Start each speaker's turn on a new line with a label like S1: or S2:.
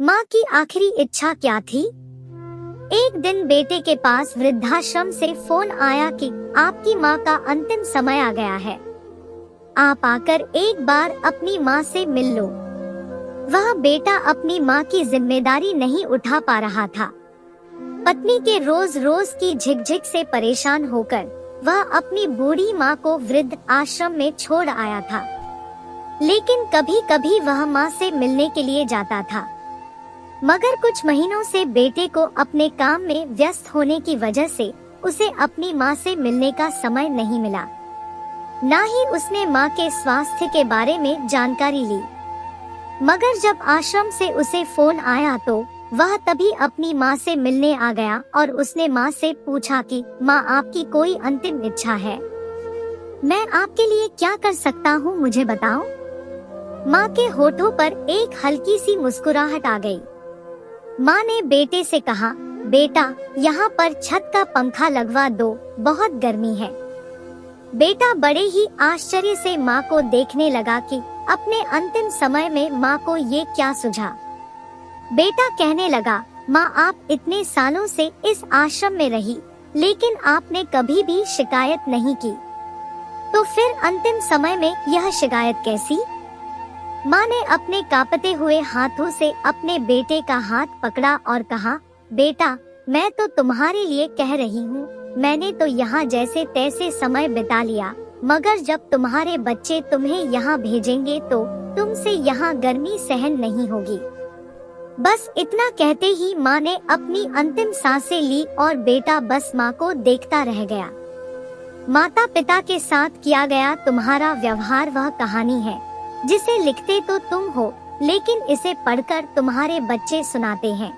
S1: माँ की आखिरी इच्छा क्या थी? एक दिन बेटे के पास वृद्धाश्रम से फोन आया कि आपकी माँ का अंतिम समय आ गया है। आप आकर एक बार अपनी माँ से मिल लो। वह बेटा अपनी माँ की जिम्मेदारी नहीं उठा पा रहा था। पत्नी के रोज रोज की झिकझिक से परेशान होकर वह अपनी बूढ़ी माँ को वृद्ध आश्रम में छोड़ आया था। लेकिन कभी कभी वह माँ से मिलने के लिए जाता था, मगर कुछ महीनों से बेटे को अपने काम में व्यस्त होने की वजह से उसे अपनी माँ से मिलने का समय नहीं मिला। न ही उसने माँ के स्वास्थ्य के बारे में जानकारी ली। मगर जब आश्रम से उसे फोन आया तो वह तभी अपनी माँ से मिलने आ गया और उसने माँ से पूछा कि माँ, आपकी कोई अंतिम इच्छा है? मैं आपके लिए क्या कर सकता हूँ, मुझे बताओ। माँ के होठों पर एक हल्की सी मुस्कुराहट आ गई। माँ ने बेटे से कहा, बेटा यहाँ पर छत का पंखा लगवा दो, बहुत गर्मी है। बेटा बड़े ही आश्चर्य से माँ को देखने लगा कि अपने अंतिम समय में माँ को ये क्या सूझा। बेटा कहने लगा, माँ, आप इतने सालों से इस आश्रम में रही, लेकिन आपने कभी भी शिकायत नहीं की, तो फिर अंतिम समय में यह शिकायत कैसी? माँ ने अपने कांपते हुए हाथों से अपने बेटे का हाथ पकड़ा और कहा, बेटा, मैं तो तुम्हारे लिए कह रही हूँ, मैंने तो यहाँ जैसे तैसे समय बिता लिया, मगर जब तुम्हारे बच्चे तुम्हें यहाँ भेजेंगे तो तुमसे यहाँ गर्मी सहन नहीं होगी। बस इतना कहते ही माँ ने अपनी अंतिम सांसें ली और बेटा बस माँ को देखता रह गया। माता पिता के साथ किया गया तुम्हारा व्यवहार वह कहानी है जिसे लिखते तो तुम हो, लेकिन इसे पढ़कर तुम्हारे बच्चे सुनाते हैं।